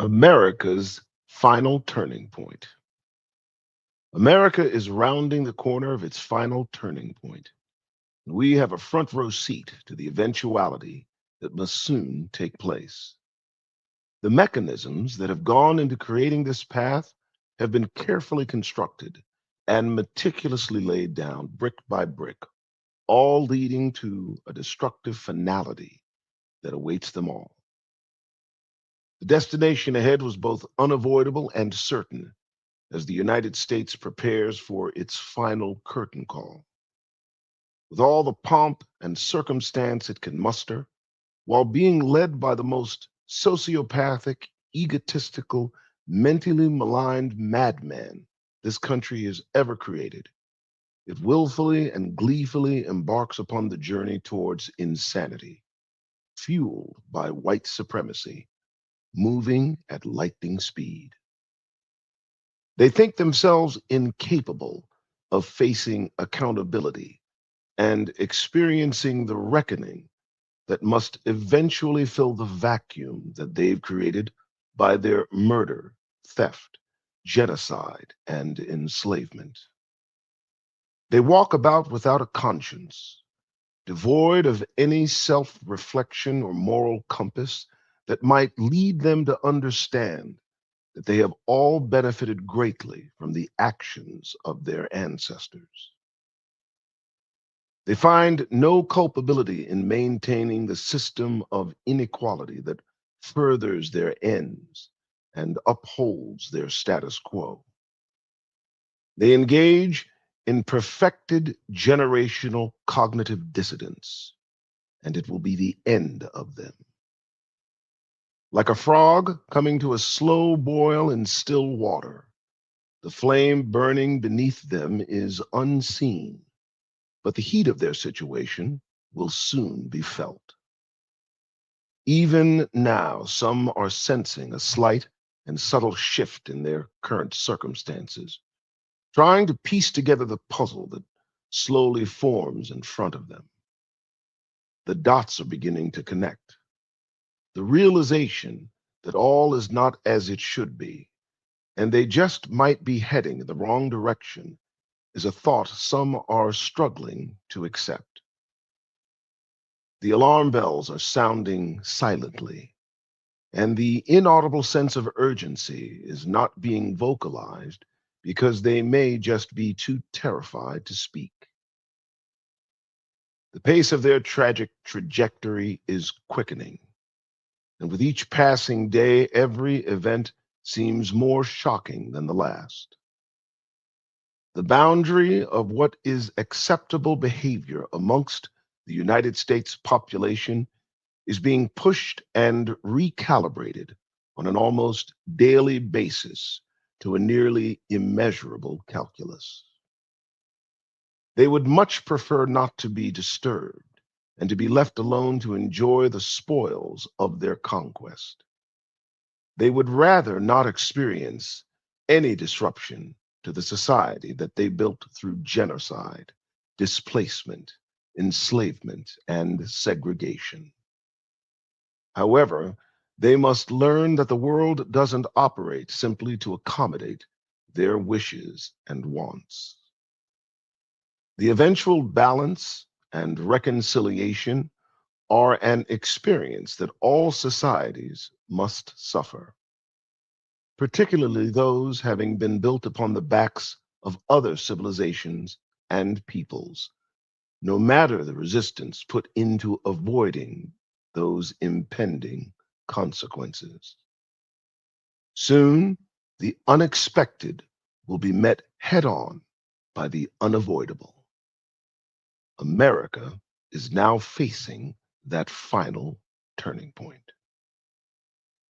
America's final turning point. America is rounding the corner of its final turning point. We have a front row seat to the eventuality that must soon take place. The mechanisms that have gone into creating this path have been carefully constructed and meticulously laid down brick by brick, all leading to a destructive finality that awaits them all. The destination ahead was both unavoidable and certain as the United States prepares for its final curtain call. With all the pomp and circumstance it can muster, while being led by the most sociopathic, egotistical, mentally maligned madman this country has ever created, it willfully and gleefully embarks upon the journey towards insanity, fueled by white supremacy, moving at lightning speed. They think themselves incapable of facing accountability and experiencing the reckoning that must eventually fill the vacuum that they've created by their murder, theft, genocide, and enslavement. They walk about without a conscience, devoid of any self reflection or moral compass that might lead them to understand that they have all benefited greatly from the actions of their ancestors. They find no culpability in maintaining the system of inequality that furthers their ends and upholds their status quo. They engage in perfected generational cognitive dissidence, and it will be the end of them. Like a frog coming to a slow boil in still water, the flame burning beneath them is unseen, but the heat of their situation will soon be felt. Even now, some are sensing a slight and subtle shift in their current circumstances, trying to piece together the puzzle that slowly forms in front of them. The dots are beginning to connect. The realization that all is not as it should be, and they just might be heading in the wrong direction, is a thought some are struggling to accept. The alarm bells are sounding silently, and the inaudible sense of urgency is not being vocalized because they may just be too terrified to speak. The pace of their tragic trajectory is quickening, and with each passing day, every event seems more shocking than the last. The boundary of what is acceptable behavior amongst the United States population is being pushed and recalibrated on an almost daily basis to a nearly immeasurable calculus. They would much prefer not to be disturbed and to be left alone to enjoy the spoils of their conquest. They would rather not experience any disruption to the society that they built through genocide, displacement, enslavement, and segregation. However, they must learn that the world doesn't operate simply to accommodate their wishes and wants. The eventual balance and reconciliation are an experience that all societies must suffer, particularly those having been built upon the backs of other civilizations and peoples, no matter the resistance put into avoiding those impending consequences. Soon, the unexpected will be met head on by the unavoidable. America is now facing that final turning point.